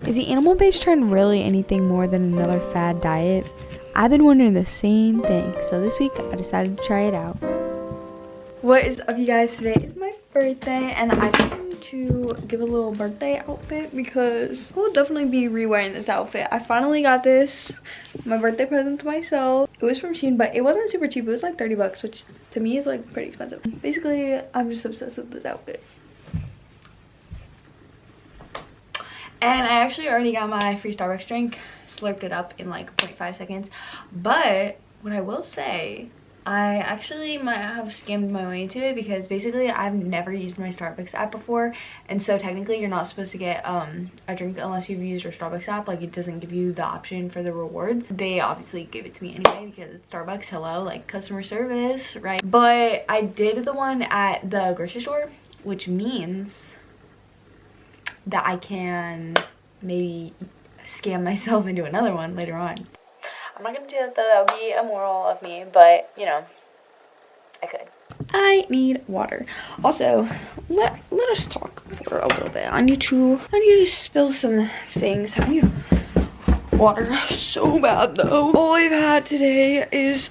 Is the animal-based trend really anything more than another fad diet? I've been wondering the same thing, so this week I decided to try it out. What is up, you guys? Today is my birthday and I came to give a little birthday outfit because I will definitely be re-wearing this outfit. I finally got this, my birthday present to myself. It was from Shein, but it wasn't super cheap. It was like 30 bucks, which to me is like pretty expensive. Basically, I'm just obsessed with this outfit. And I actually already got my free Starbucks drink, slurped it up in like 0.5 seconds. But what I will say, I actually might have scammed my way into it because basically I've never used my Starbucks app before. And so technically you're not supposed to get a drink unless you've used your Starbucks app. Like, it doesn't give you the option for the rewards. They obviously gave it to me anyway because it's Starbucks, hello, like customer service, right? But I did the one at the grocery store, which means that I can maybe scam myself into another one later on. I'm not gonna do that though, that would be immoral of me, but you know, I could. I need water. Also, let us talk for a little bit. I need to spill some things. I need water so bad though. All I've had today is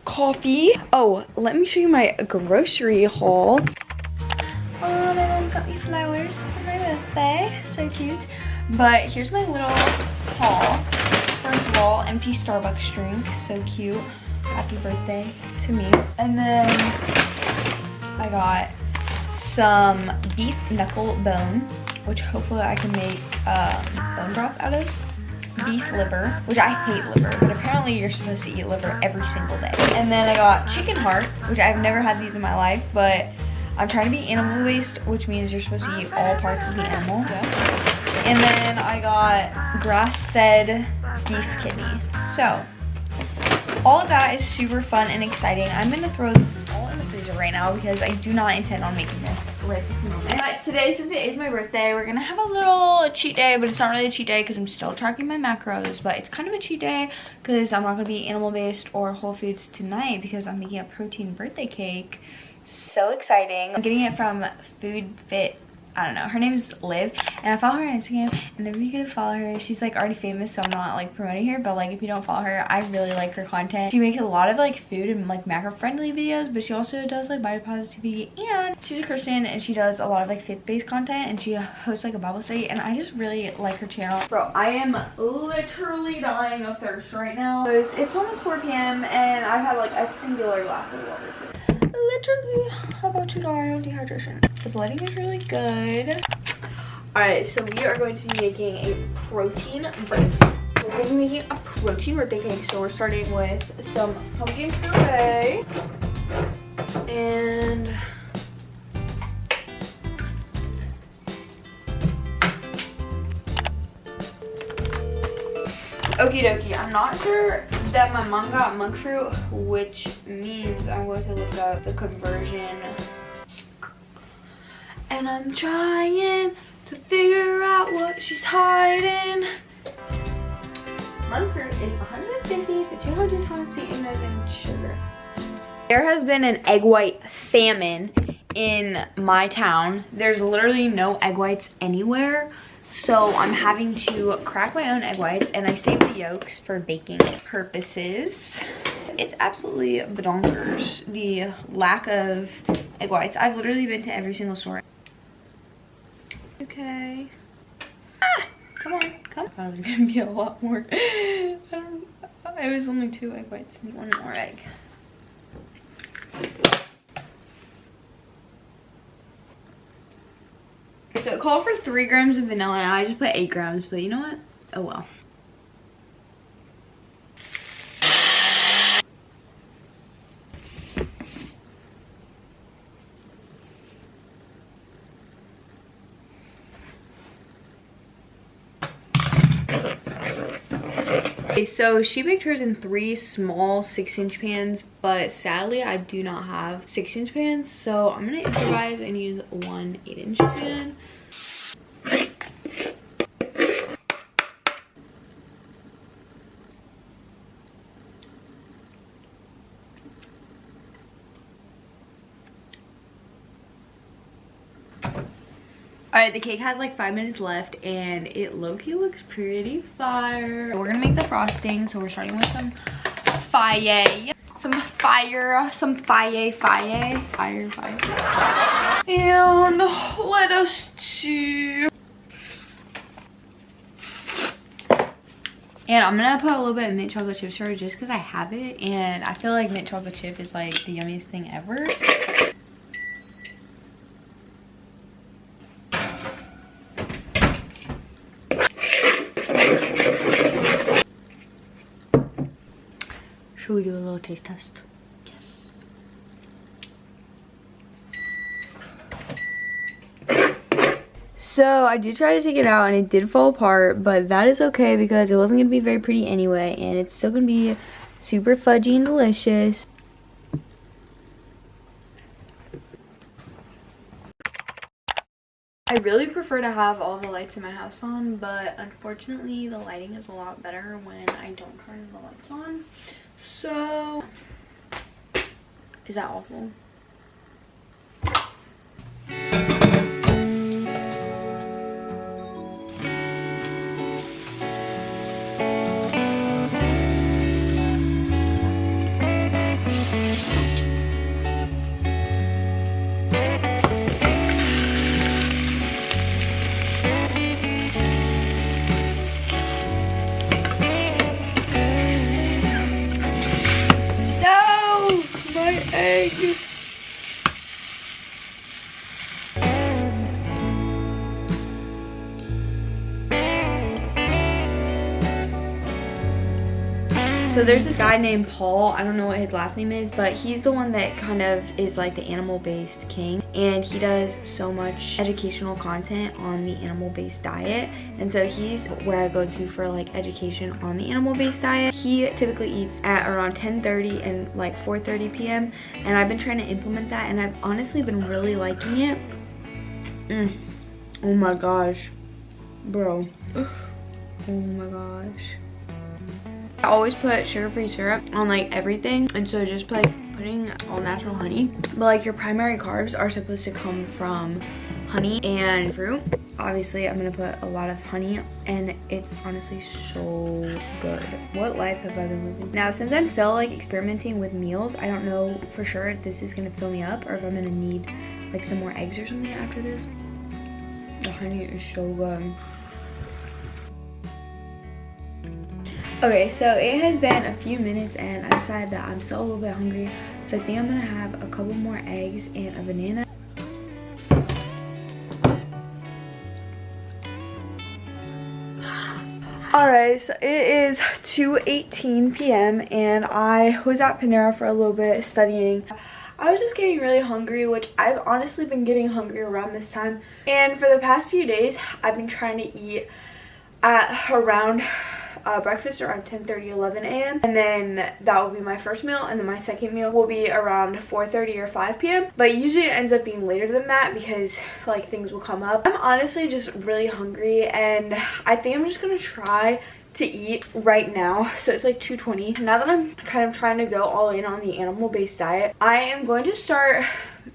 coffee. Oh, let me show you my grocery haul. Oh, my mom got me flowers for my birthday. So cute. But here's my little haul. First of all, empty Starbucks drink. So cute. Happy birthday to me. And then I got some beef knuckle bone, which hopefully I can make bone broth out of. Beef liver, which I hate liver, but apparently you're supposed to eat liver every single day. And then I got chicken heart, which I've never had these in my life, but I'm trying to be animal based, which means you're supposed to eat all parts of the animal. Yeah. And then I got grass-fed beef kidney. So all of that is super fun and exciting. I'm gonna throw this all in the freezer right now because I do not intend on making this right this moment. But today, since it is my birthday, we're gonna have a little cheat day, but it's not really a cheat day because I'm still tracking my macros, but it's kind of a cheat day because I'm not gonna be animal based or whole foods tonight because I'm making a protein birthday cake. So exciting. I'm getting it from Food Fit, I don't know, her name is Liv, and I follow her on Instagram, and if you could follow her, she's like already famous, so I'm not like promoting her, but like if you don't follow her, I really like her content. She makes a lot of like food and like macro friendly videos, but she also does like body positivity, and she's a Christian and she does a lot of like faith based content, and she hosts like a Bible study, and I just really like her channel. Bro, I am literally dying of thirst right now because it's almost 4 p.m. and I've had like a singular glass of water today. Literally about to die of dehydration. The lighting is really good. Alright, so we are going to be making a protein birthday. We're going to be making a protein birthday cake. So we're starting with some pumpkin puree and okie dokie. I'm not sure that my mom got monk fruit, which means I'm going to look up the conversion. And I'm trying to figure out what she's hiding. Monk fruit is 150 to 200 times sweetened than sugar. There has been an egg white famine in my town. There's literally no egg whites anywhere. So I'm having to crack my own egg whites, and I save the yolks for baking purposes. It's absolutely bonkers, the lack of egg whites. I've literally been to every single store. Okay. Ah, come on, come on. I thought it was gonna be a lot more. It was only 2 egg whites, need 1 more egg. So it called for 3 grams of vanilla and I just put 8 grams, but you know what? Oh well. Okay, so she baked hers in 3 small 6-inch pans, but sadly I do not have 6-inch pans, so I'm gonna improvise and use 1 8-inch pan. Alright, the cake has like 5 minutes left and it low-key looks pretty fire. We're gonna make the frosting, so we're starting with some fire. Some fire. And let us too. And I'm gonna put a little bit of mint chocolate chip syrup just because I have it, and I feel like mint chocolate chip is like the yummiest thing ever. Should we do a little taste test? Yes. So I did try to take it out and it did fall apart, but that is okay because it wasn't going to be very pretty anyway, and it's still going to be super fudgy and delicious. I really prefer to have all the lights in my house on, but unfortunately the lighting is a lot better when I don't turn the lights on. So, is that awful? Egg. So there's this guy named Paul, I don't know what his last name is, but he's the one that kind of is like the animal-based king, and he does so much educational content on the animal-based diet, and so he's where I go to for like education on the animal-based diet. He typically eats at around 10:30 and like 4:30 p.m. and I've been trying to implement that, and I've honestly been really liking it. Oh my gosh, bro. Oh my gosh. I always put sugar-free syrup on like everything, and so just like putting all natural honey, but like your primary carbs are supposed to come from honey and fruit. Obviously I'm gonna put a lot of honey, and it's honestly so good. What life have I been living? Now, since I'm still like experimenting with meals, I don't know for sure if this is gonna fill me up or if I'm gonna need like some more eggs or something after this. The honey is so good. Okay, so it has been a few minutes and I decided that I'm still a little bit hungry, so I think I'm gonna have a couple more eggs and a banana. Alright, so it is 2:18 p.m. and I was at Panera for a little bit studying. I was just getting really hungry, which I've honestly been getting hungry around this time. And for the past few days, I've been trying to eat at around breakfast around 10:30, 11 a.m. and then that will be my first meal, and then my second meal will be around 4:30 or 5 p.m. but usually it ends up being later than that because like things will come up. I'm honestly just really hungry, and I think I'm just gonna try to eat right now. So it's like 2:20. Now that I'm kind of trying to go all in on the animal-based diet, I am going to start.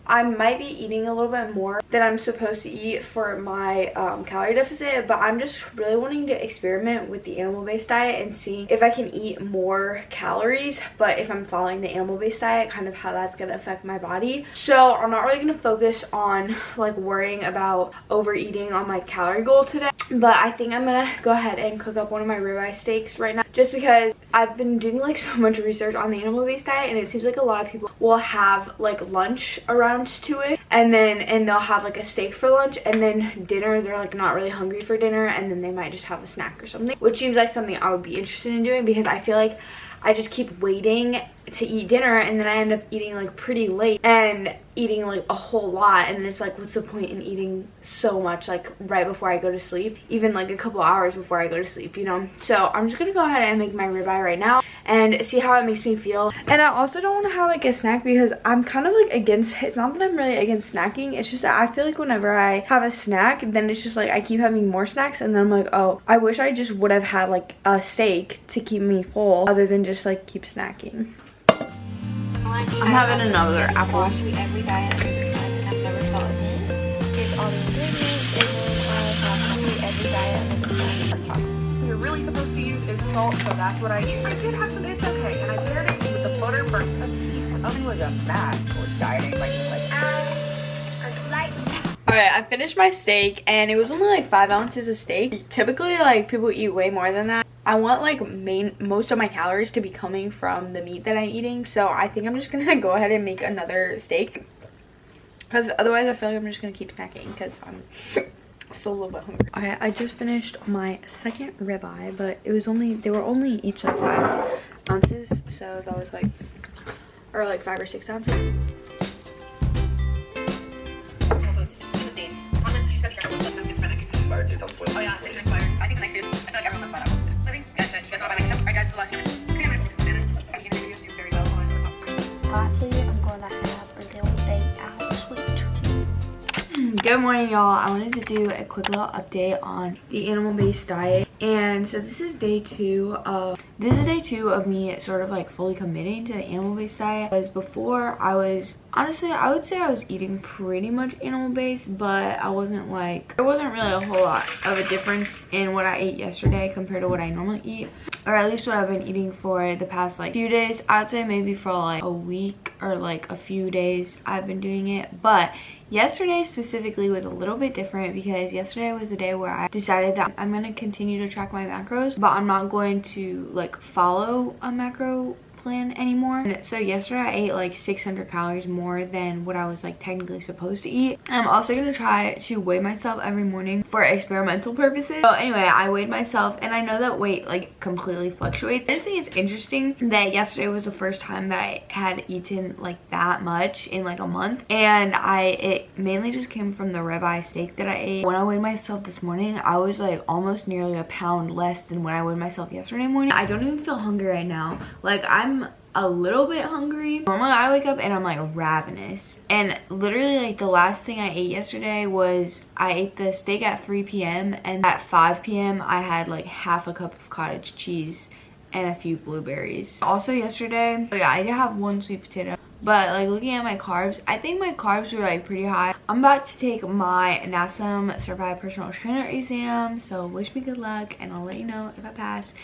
I might be eating a little bit more than I'm supposed to eat for my calorie deficit, but I'm just really wanting to experiment with the animal-based diet and see if I can eat more calories, but if I'm following the animal-based diet, kind of how that's going to affect my body. So I'm not really going to focus on like worrying about overeating on my calorie goal today, but I think I'm going to go ahead and cook up one of my ribeye steaks right now, just because I've been doing like so much research on the animal-based diet, and it seems like a lot of people will have like lunch around to it, and they'll have like a steak for lunch, and then dinner they're like not really hungry for dinner, and then they might just have a snack or something, which seems like something I would be interested in doing, because I feel like I just keep waiting to eat dinner, and then I end up eating like pretty late and eating like a whole lot, and then it's like, what's the point in eating so much like right before I go to sleep, even like a couple hours before I go to sleep, you know? So I'm just gonna go ahead and make my ribeye right now and see how it makes me feel. And I also don't want to have like a snack, because I'm kind of like against, it's not that I'm really against snacking, it's just that I feel like whenever I have a snack, then it's just like I keep having more snacks, and then I'm like, oh, I wish I just would have had like a steak to keep me full other than just like keep snacking. I'm having another apple. Every diet under the sun, and I've never felt as all the ingredients. is salt, so that's what I use. I did have some, it's okay. And I paired it with the butter first. A piece of it was a mess towards dieting. Alright, I finished my steak and it was only like 5 ounces of steak. Typically, like, people eat way more than that. I want like most of my calories to be coming from the meat that I'm eating, so I think I'm just gonna go ahead and make another steak, because otherwise I feel like I'm just gonna keep snacking because I'm still a little bit hungry. Okay, I just finished my second ribeye, but it was they were only each like 5 ounces, so that was like, or like 5 or 6 ounces. Oh yeah, it's inspired. I think next year, I feel like everyone looks fine. Living, gotcha. You guys know about my makeup? Alright guys, the last minute. Lastly, I'm going to have a little day out sweet. Good morning, y'all. I wanted to do a quick little update on the animal-based diet. And so this is day 2 of me sort of like fully committing to the animal-based diet. Because before, I was honestly, I would say I was eating pretty much animal-based, but I wasn't like, there wasn't really a whole lot of a difference in what I ate yesterday compared to what I normally eat, or at least what I've been eating for the past like few days. I would say maybe for like a week or like a few days I've been doing it. But yesterday specifically was a little bit different, because yesterday was the day where I decided that I'm going to continue to track my macros, but I'm not going to like follow a macro plan anymore. And so yesterday I ate like 600 calories more than what I was like technically supposed to eat. I'm also gonna try to weigh myself every morning for experimental purposes. So anyway, I weighed myself, and I know that weight like completely fluctuates. I just think it's interesting that yesterday was the first time that I had eaten like that much in like a month, and it mainly just came from the ribeye steak that I ate. When I weighed myself this morning, I was like almost nearly a pound less than when I weighed myself yesterday morning. I don't even feel hungry right now. Like, I'm a little bit hungry. Normally I wake up and I'm like ravenous, and literally like the last thing I ate yesterday was I ate the steak at 3 p.m. and at 5 p.m. I had like half a cup of cottage cheese and a few blueberries. Also yesterday, yeah, I did have 1 sweet potato, but like looking at my carbs, I think my carbs were like pretty high. I'm about to take my NASM certified personal trainer exam, so wish me good luck and I'll let you know if I pass.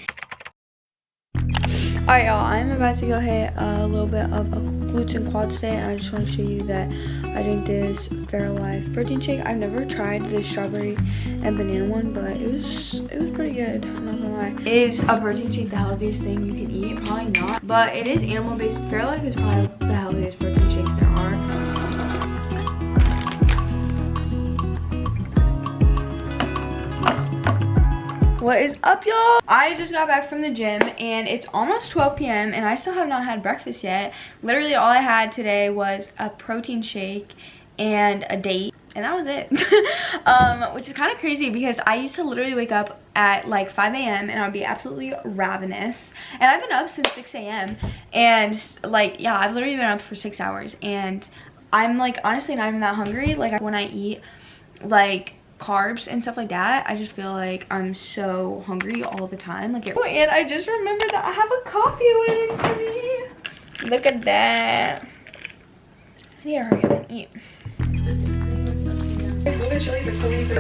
Alright, y'all, I'm about to go hit a little bit of a glutes and quads today, and I just want to show you that I drink this Fairlife protein shake. I've never tried the strawberry and banana one, but it was pretty good, I'm not gonna lie. Is a protein shake the healthiest thing you can eat? Probably not, but it is animal based. Fairlife is probably the healthiest protein shakes there are. What is up, y'all? I just got back from the gym and it's almost 12 p.m. and I still have not had breakfast yet. Literally all I had today was a protein shake and a date, and that was it. Which is kind of crazy because I used to literally wake up at like 5 a.m. and I'd be absolutely ravenous, and I've been up since 6 a.m. and like, yeah, I've literally been up for 6 hours, and I'm like honestly not even that hungry. Like when I eat like carbs and stuff like that, I just feel like I'm so hungry all the time. Like, oh, and I just remembered that I have a coffee waiting for me. Look at that. I need to hurry up and eat.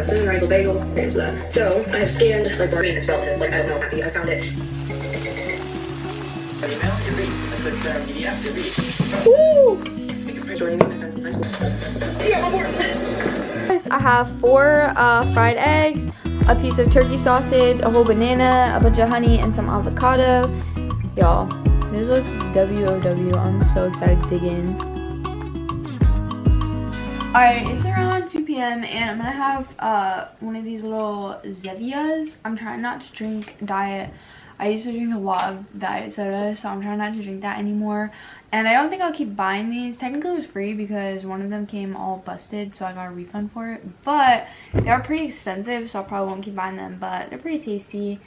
Sunrise bagel. There's that. So I have scanned like Barbie and it's relative. Like I don't know, I found it. Woo! Joining me, my friends in high school. Yeah, I'm bored. I have 4 fried eggs, a piece of turkey sausage, a whole banana, a bunch of honey, and some avocado. Y'all, this looks WOW. I'm so excited to dig in. Alright, it's around 2 p.m. and I'm gonna have one of these little Zevias. I'm trying not to drink diet. I used to drink a lot of diet soda, so I'm trying not to drink that anymore. And I don't think I'll keep buying these. Technically it was free because one of them came all busted, so I got a refund for it. But they are pretty expensive, so I probably won't keep buying them, but they're pretty tasty.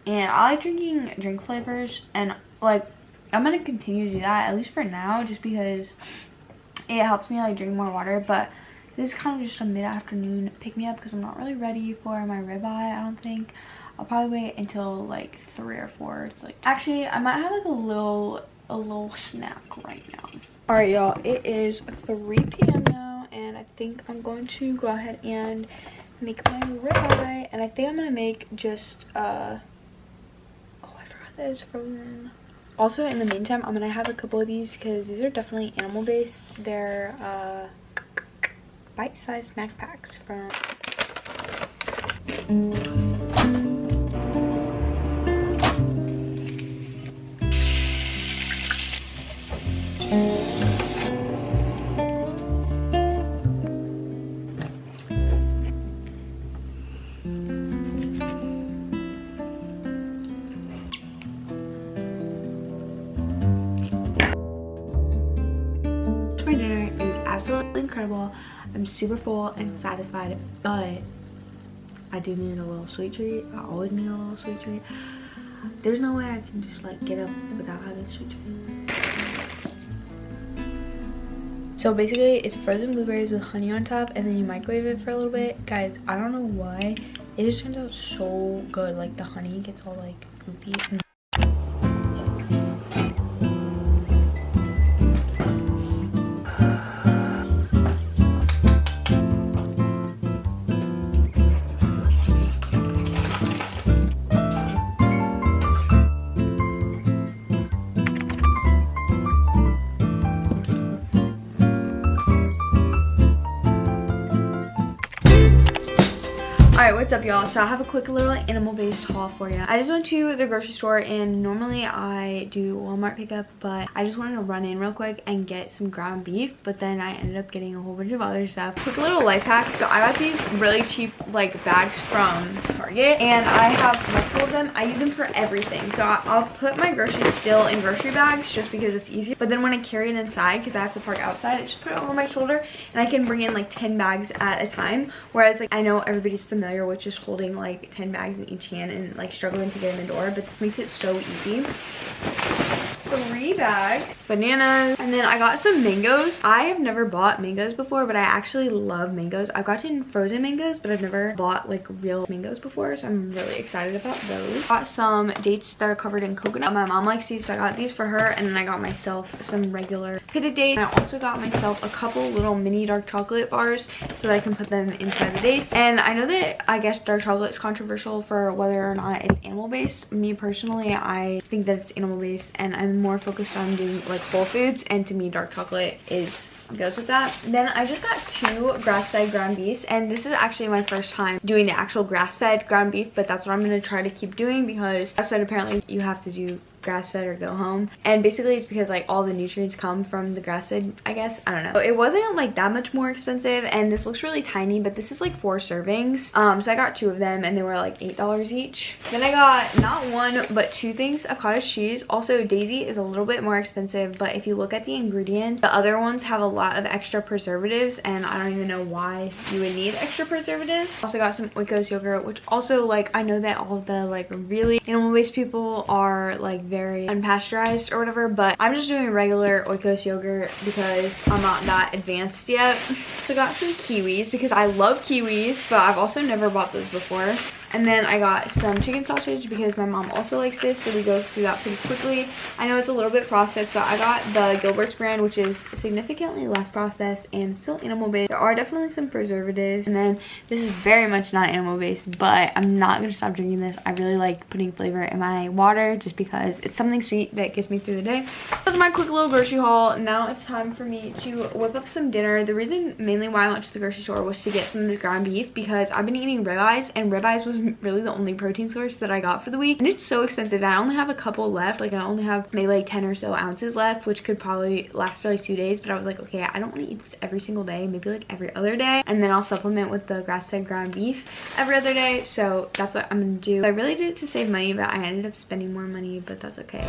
And I like drinking drink flavors, and like I'm gonna continue to do that, at least for now, just because it helps me like drink more water. But this is kind of just a mid-afternoon pick-me-up because I'm not really ready for my ribeye, I don't think. I'll probably wait until like 3 or 4. It's like, actually I might have like a little snack right now. All right, y'all, it is 3 p.m. now, and I think I'm going to go ahead and make my ribeye. And I think I'm gonna make just oh, I that is frozen. Also, in the meantime, I'm gonna have a couple of these because these are definitely animal based. They're bite-sized snack packs from my dinner. It was absolutely incredible. I'm super full and satisfied, but I do need a little sweet treat. I always need a little sweet treat. There's no way I can just like get up without having a sweet treat. So basically it's frozen blueberries with honey on top, and then you microwave it for a little bit. Guys, I don't know why, it just turns out so good. Like the honey gets all like goopy. Alright, what's up y'all? So I have a quick little animal based haul for you. I just went to the grocery store, and normally I do Walmart pickup, but I just wanted to run in real quick and get some ground beef, but then I ended up getting a whole bunch of other stuff. Quick little life hack. So I got these really cheap like bags from Target, and I have multiple of them. I use them for everything. So I'll put my groceries still in grocery bags just because it's easier, but then when I carry it inside, because I have to park outside, I just put it over my shoulder and I can bring in like 10 bags at a time. Whereas like I know everybody's familiar with just holding like 10 bags in each hand and like struggling to get in the door, but this makes it so easy. 3 bags, bananas, and then I got some mangoes. I have never bought mangoes before, but I actually love mangoes. I've gotten frozen mangoes, but I've never bought like real mangoes before, so I'm really excited about those. Got some dates that are covered in coconut. My mom likes these, so I got these for her, and then I got myself some regular pitted dates. I also got myself a couple little mini dark chocolate bars so that I can put them inside the dates. And I know that I guess dark chocolate is controversial for whether or not it's animal based. Me personally, I think that it's animal based, and I'm more focused on doing like whole foods, and to me dark chocolate goes with that. Then I just got 2 grass-fed ground beefs, and this is actually my first time doing the actual grass-fed ground beef, but that's what I'm going to try to keep doing, because grass-fed apparently you have to do grass-fed or go home, and basically it's because like all the nutrients come from the grass-fed, I guess. I don't know. So it wasn't like that much more expensive, and this looks really tiny, but this is like 4 servings. So I got 2 of them, and they were like $8 each. Then I got not 1 but 2 things of cottage cheese. Also, Daisy is a little bit more expensive, but if you look at the ingredients, the other ones have a lot of extra preservatives, and I don't even know why you would need extra preservatives. Also got some Oikos yogurt, which also like I know that all of the like really animal-based people are like very unpasteurized or whatever, but I'm just doing regular Oikos yogurt because I'm not that advanced yet. So got some kiwis because I love kiwis, but I've also never bought those before. And then I got some chicken sausage because my mom also likes this, so we go through that pretty quickly. I know it's a little bit processed, but I got the Gilbert's brand, which is significantly less processed and still animal based. There are definitely some preservatives, and then this is very much not animal based, but I'm not gonna stop drinking this. I really like putting flavor in my water just because it's something sweet that gets me through the day. That's my quick little grocery haul. Now it's time for me to whip up some dinner. The reason mainly why I went to the grocery store was to get some of this ground beef, because I've been eating ribeyes, and ribeyes was really the only protein source that I got for the week, and it's so expensive. I only have a couple left. Like I only have maybe like 10 or so ounces left, which could probably last for like 2 days, but I was like, okay, I don't want to eat this every single day, maybe like every other day, and then I'll supplement with the grass-fed ground beef every other day. So that's what I'm gonna do. I really did it to save money, but I ended up spending more money, but that's okay.